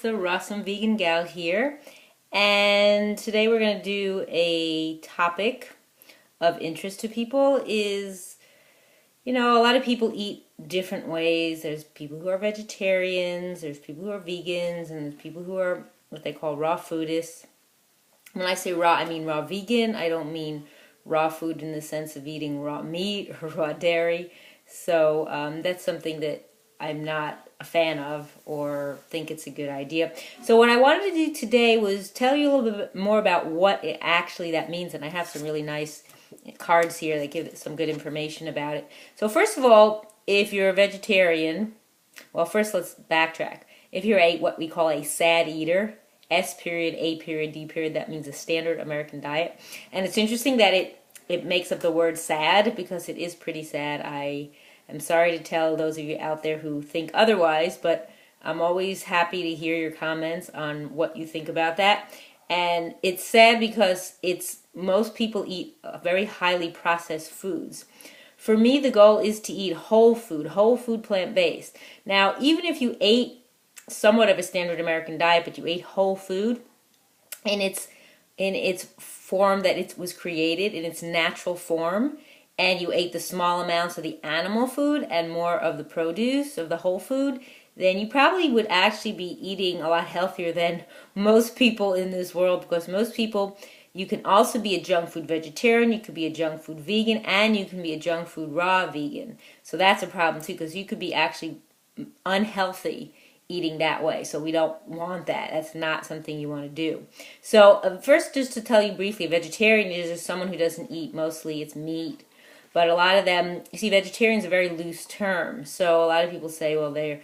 The Rossum Vegan Gal here, and today we're going to do a topic of interest to people is, a lot of people eat different ways. There's people who are vegetarians, there's people who are vegans, and there's people who are what they call raw foodists. When I say raw, I mean raw vegan. I don't mean raw food in the sense of eating raw meat or raw dairy. So that's something that I'm not a fan of or think it's a good idea. So what I wanted to do today was tell you a little bit more about what it actually that means, and I have some really nice cards here that give some good information about it. So first of all, if you're a vegetarian, well, first let's backtrack. If you're what we call a SAD eater, S period, A period, D period, that means a standard American diet. And it's interesting that it makes up the word sad because it is pretty sad. I'm sorry to tell those of you out there who think otherwise, but I'm always happy to hear your comments on what you think about that. And it's sad because most people eat very highly processed foods. For me, the goal is to eat whole food plant-based. Now, even if you ate somewhat of a standard American diet, but you ate whole food in its form that it was created, in its natural form, and you ate the small amounts of the animal food and more of the produce of the whole food, then you probably would actually be eating a lot healthier than most people in this world, because most people, you can also be a junk food vegetarian, you could be a junk food vegan, and you can be a junk food raw vegan. So that's a problem too, because you could be actually unhealthy eating that way. So we don't want that. That's not something you want to do. So first, just to tell you briefly, a vegetarian is just someone who doesn't eat mostly its meat. But a lot of them, you see, vegetarian is a very loose term. So a lot of people say, well, they're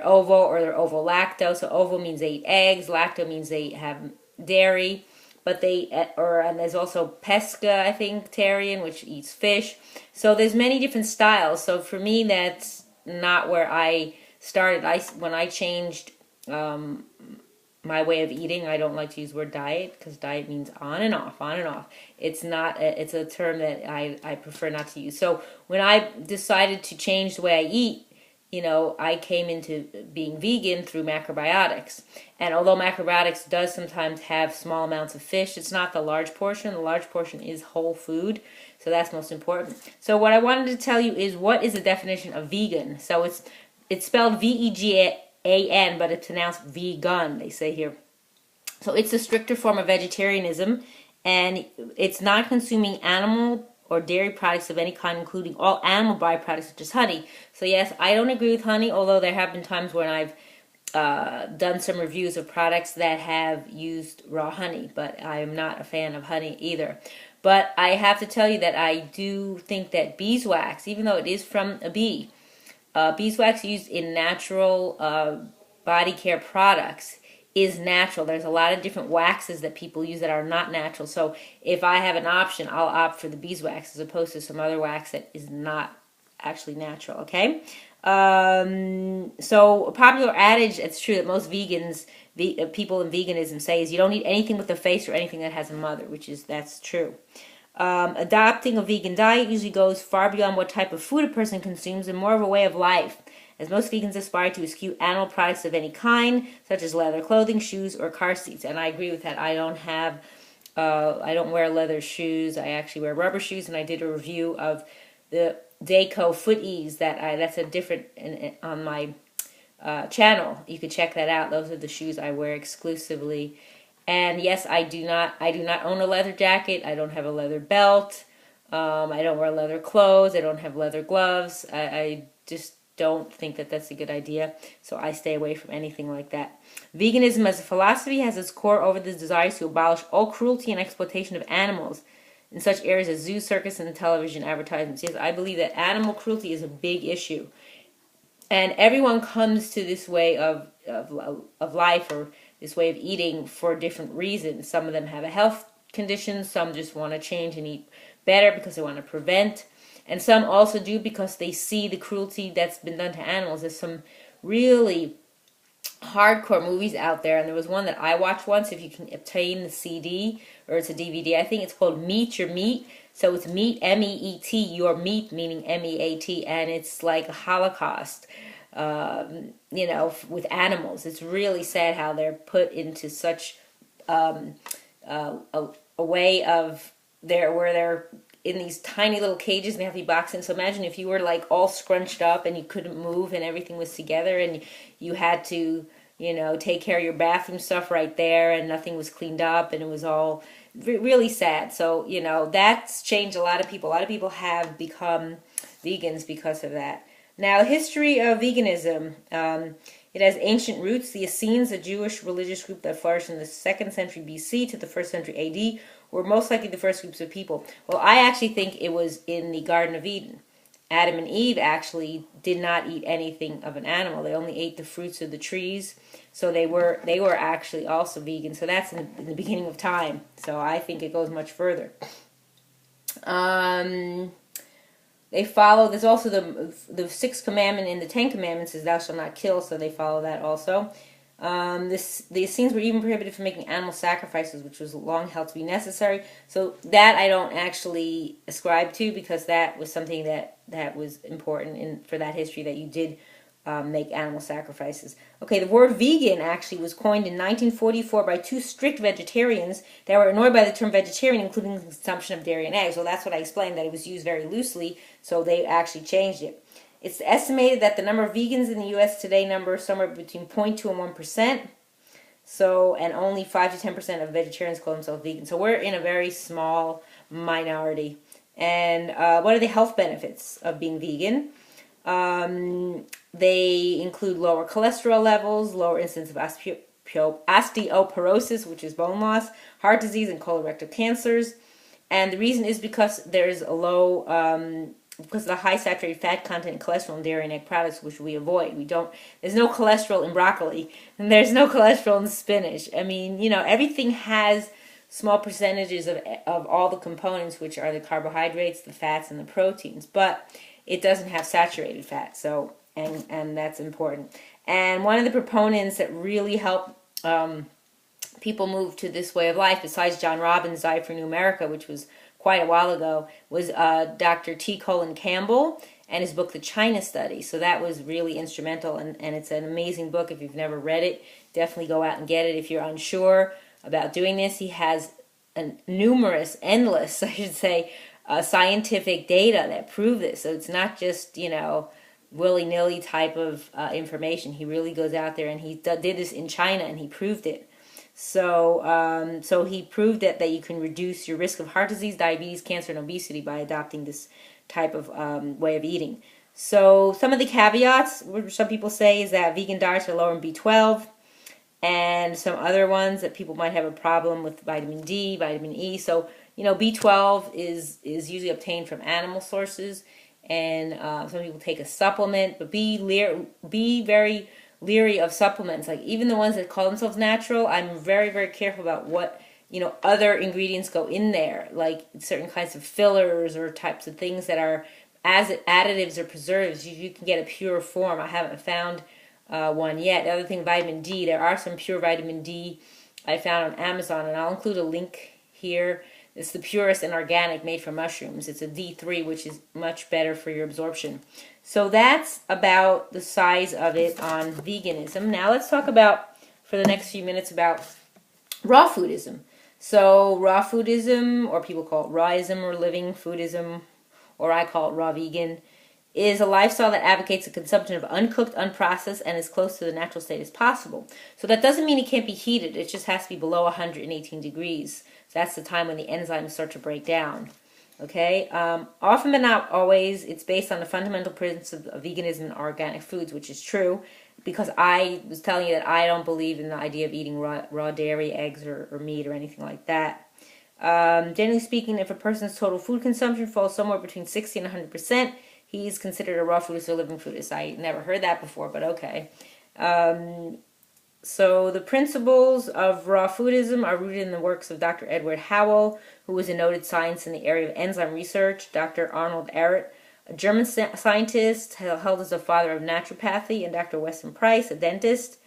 ovo or they're ovo-lacto. So ovo means they eat eggs, lacto means they have dairy. But and there's also pesca, I think, tarian, which eats fish. So there's many different styles. So for me, that's not where I started. When I changed my way of eating, I don't like to use the word diet because diet means on and off, on and off. It's a term that I prefer not to use. So when I decided to change the way I eat, I came into being vegan through macrobiotics. And although macrobiotics does sometimes have small amounts of fish, it's not the large portion. The large portion is whole food. So that's most important. So what I wanted to tell you is, what is the definition of vegan? So it's spelled V-E-G-A-N, but it's pronounced vegan, they say here. So it's a stricter form of vegetarianism, and it's not consuming animal or dairy products of any kind, including all animal byproducts such as honey. So yes, I don't agree with honey, although there have been times when I've done some reviews of products that have used raw honey, but I am not a fan of honey either. But I have to tell you that I do think that beeswax, even though it is from a bee, beeswax used in natural body care products is natural. There's a lot of different waxes that people use that are not natural. So if I have an option, I'll opt for the beeswax as opposed to some other wax that is not actually natural, okay? So a popular adage, it's true that most vegans, people in veganism say, is you don't eat anything with a face or anything that has a mother, that's true. Adopting a vegan diet usually goes far beyond what type of food a person consumes and more of a way of life, as most vegans aspire to eschew animal products of any kind, such as leather clothing, shoes, or car seats. And I agree with that. I don't wear leather shoes. I actually wear rubber shoes, and I did a review of the Dayco Foot Ease. That's a different on my channel. You could check that out. Those are the shoes I wear exclusively. And yes, I do not own a leather jacket. I don't have a leather belt. I don't wear leather clothes. I don't have leather gloves. I just don't think that that's a good idea. So I stay away from anything like that. Veganism as a philosophy has its core over the desire to abolish all cruelty and exploitation of animals in such areas as zoos, circus, and television advertisements. Yes, I believe that animal cruelty is a big issue. And everyone comes to this way of life, or this way of eating, for different reasons. Some of them have a health condition, some just want to change and eat better because they want to prevent, and some also do because they see the cruelty that's been done to animals. There's some really hardcore movies out there, and there was one that I watched once, if you can obtain the CD, or it's a DVD, I think it's called Meat Your Meat. So it's meat, M-E-E-T, your meat, meaning M-E-A-T, and it's like a Holocaust with animals. It's really sad how they're put into such a way of where they're in these tiny little cages and they have to be boxed in. So imagine if you were like all scrunched up and you couldn't move and everything was together and you had to, take care of your bathroom stuff right there and nothing was cleaned up and it was all really sad. So, that's changed a lot of people. A lot of people have become vegans because of that. Now, the history of veganism. It has ancient roots. The Essenes, a Jewish religious group that flourished in the 2nd century BC to the 1st century AD, were most likely the first groups of people. Well, I actually think it was in the Garden of Eden. Adam and Eve actually did not eat anything of an animal. They only ate the fruits of the trees. So they were actually also vegan. So that's in the beginning of time. So I think it goes much further. They follow, there's also the 6th commandment in the 10 commandments is thou shalt not kill, so they follow that also. The Essenes were even prohibited from making animal sacrifices, which was long held to be necessary. So that I don't actually ascribe to, because that was something that was important for that history, that you did make animal sacrifices. Okay, the word vegan actually was coined in 1944 by 2 strict vegetarians that were annoyed by the term vegetarian, including the consumption of dairy and eggs. Well, that's what I explained, that it was used very loosely, so they actually changed it. It's estimated that the number of vegans in the U.S. today number somewhere between 0.2 and 1%. So, and only 5 to 10% of vegetarians call themselves vegan. So we're in a very small minority. And what are the health benefits of being vegan? They include lower cholesterol levels, lower incidence of osteoporosis, which is bone loss, heart disease, and colorectal cancers. And the reason is because there's a low, because of the high saturated fat content and cholesterol in dairy and egg products, which we avoid. There's no cholesterol in broccoli, and there's no cholesterol in spinach. I mean, everything has small percentages of all the components, which are the carbohydrates, the fats, and the proteins, but it doesn't have saturated fat, so and that's important. And one of the proponents that really helped people move to this way of life, besides John Robbins' Diet for New America, which was quite a while ago, was Dr. T. Colin Campbell and his book, The China Study. So that was really instrumental, and it's an amazing book. If you've never read it, definitely go out and get it. If you're unsure about doing this, he has endless, I should say, scientific data that prove this. So it's not just, willy-nilly type of information. He really goes out there, and he did this in China, and he proved it. So he proved that you can reduce your risk of heart disease, diabetes, cancer, and obesity by adopting this type of way of eating. So some of the caveats, which some people say, is that vegan diets are lower in B12, and some other ones that people might have a problem with vitamin D, vitamin E. So, B12 is usually obtained from animal sources, and some people take a supplement, but be very leery of supplements. Like even the ones that call themselves natural, I'm very, very careful about what, other ingredients go in there, like certain kinds of fillers or types of things that are as additives or preservatives. You can get a pure form. I haven't found one yet. The other thing, vitamin D, there are some pure vitamin D I found on Amazon, and I'll include a link here. It's the purest and organic, made from mushrooms. It's a D3, which is much better for your absorption. So that's about the size of it on veganism. Now let's talk about, for the next few minutes, about raw foodism. So raw foodism, or people call it rawism or living foodism, or I call it raw vegan, is a lifestyle that advocates the consumption of uncooked, unprocessed, and as close to the natural state as possible. So that doesn't mean it can't be heated. It just has to be below 118 degrees. So that's the time when the enzymes start to break down. Okay? Often but not always, it's based on the fundamental principles of veganism and organic foods, which is true, because I was telling you that I don't believe in the idea of eating raw dairy, eggs, or meat, or anything like that. Generally speaking, if a person's total food consumption falls somewhere between 60 and 100%, he's considered a raw foodist or living foodist. I never heard that before, but okay. So the principles of raw foodism are rooted in the works of Dr. Edward Howell, who was a noted scientist in the area of enzyme research, Dr. Arnold Ehret, a German scientist held as the father of naturopathy, and Dr. Weston Price, a dentist,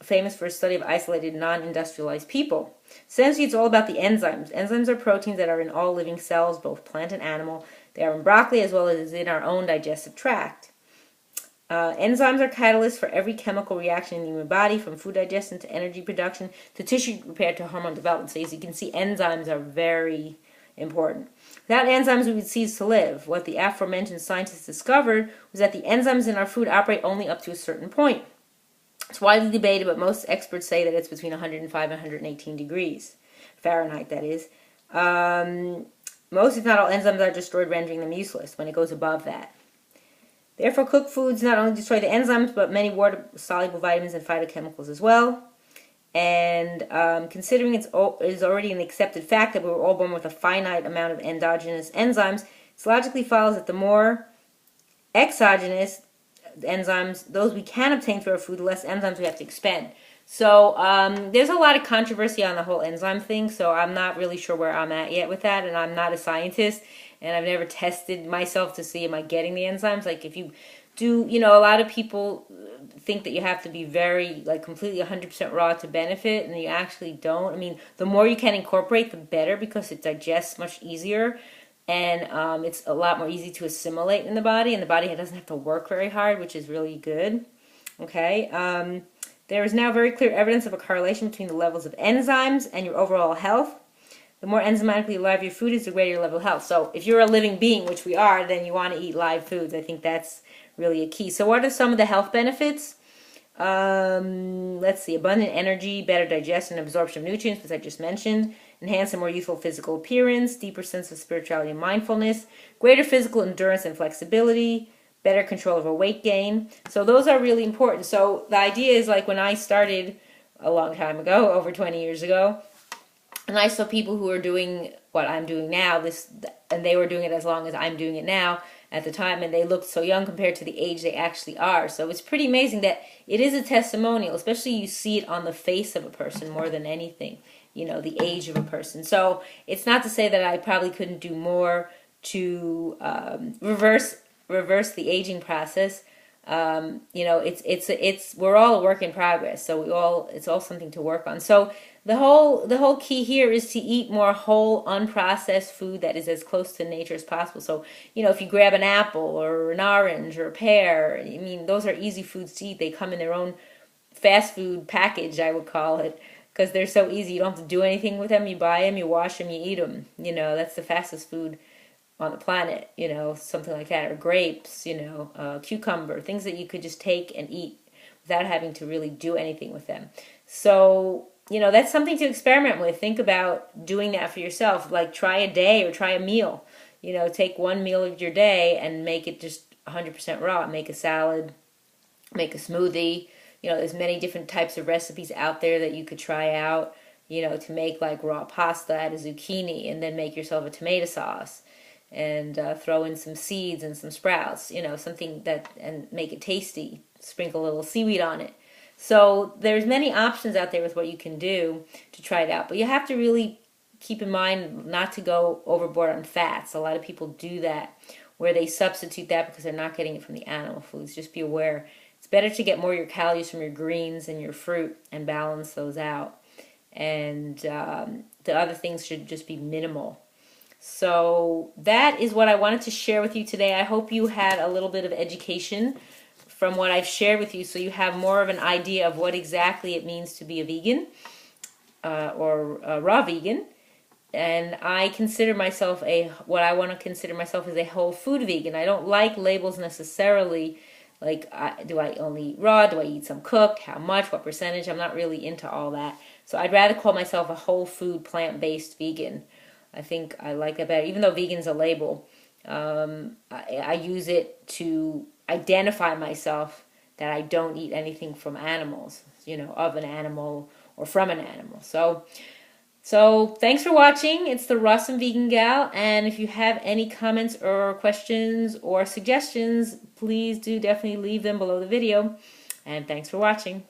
famous for his study of isolated non-industrialized people. Essentially, it's all about the enzymes. Enzymes are proteins that are in all living cells, both plant and animal. They are in broccoli as well as in our own digestive tract. Enzymes are catalysts for every chemical reaction in the human body, from food digestion to energy production to tissue repair to hormone development. So as you can see, enzymes are very important. Without enzymes, we would cease to live. What the aforementioned scientists discovered was that the enzymes in our food operate only up to a certain point. It's widely debated, but most experts say that it's between 105 and 118 degrees Fahrenheit, that is. Most, if not all, enzymes are destroyed, rendering them useless when it goes above that. Therefore, cooked foods not only destroy the enzymes, but many water-soluble vitamins and phytochemicals as well. And considering it is already an accepted fact that we were all born with a finite amount of endogenous enzymes, it logically follows that the more exogenous enzymes, those we can obtain through our food, the less enzymes we have to expend. So there's a lot of controversy on the whole enzyme thing, so I'm not really sure where I'm at yet with that, and I'm not a scientist, and I've never tested myself to see am I getting the enzymes. Like if you do, a lot of people think that you have to be very, completely 100% raw to benefit, and you actually don't. I mean, the more you can incorporate, the better, because it digests much easier, and it's a lot more easy to assimilate in the body, and the body doesn't have to work very hard, which is really good. Okay, there is now very clear evidence of a correlation between the levels of enzymes and your overall health. The more enzymatically alive your food is, the greater your level of health. So if you're a living being, which we are, then you want to eat live foods. I think that's really a key. So what are some of the health benefits? Let's see. Abundant energy, better digestion and absorption of nutrients, which I just mentioned. Enhance a more youthful physical appearance, deeper sense of spirituality and mindfulness, greater physical endurance and flexibility, better control over weight gain. So those are really important. So the idea is, like, when I started a long time ago, over 20 years ago, and I saw people who were doing what I'm doing now, and they were doing it as long as I'm doing it now at the time, and they looked so young compared to the age they actually are. So it's pretty amazing that it is a testimonial, especially you see it on the face of a person more than anything, the age of a person. So it's not to say that I probably couldn't do more to reverse the aging process. We're all a work in progress, so it's all something to work on. So the whole key here is to eat more whole, unprocessed food that is as close to nature as possible. So, if you grab an apple or an orange or a pear, I mean, those are easy foods to eat. They come in their own fast food package, I would call it, because they're so easy. You don't have to do anything with them. You buy them, you wash them, you eat them. That's the fastest food on the planet, something like that. Or grapes, cucumber, things that you could just take and eat without having to really do anything with them. So, that's something to experiment with. Think about doing that for yourself. Like, try a day or try a meal. Take one meal of your day and make it just 100% raw. Make a salad, make a smoothie. There's many different types of recipes out there that you could try out, to make like raw pasta, add a zucchini, and then make yourself a tomato sauce. And throw in some seeds and some sprouts, something and make it tasty. Sprinkle a little seaweed on it. So there's many options out there with what you can do to try it out. But you have to really keep in mind not to go overboard on fats. A lot of people do that, where they substitute that because they're not getting it from the animal foods. Just be aware. It's better to get more of your calories from your greens and your fruit and balance those out. And the other things should just be minimal. So that is what I wanted to share with you today. I hope you had a little bit of education from what I've shared with you, so you have more of an idea of what exactly it means to be a vegan or a raw vegan. And I consider myself what I want to consider myself is a whole food vegan. I don't like labels necessarily, like do I only eat raw, do I eat some cooked, how much, what percentage. I'm not really into all that. So I'd rather call myself a whole food, plant-based vegan. I think I like that better. Even though vegan's a label, I use it to identify myself that I don't eat anything from animals, of an animal or from an animal. So thanks for watching. It's the Rawesome Vegan Gal, and if you have any comments or questions or suggestions, please do definitely leave them below the video. And thanks for watching.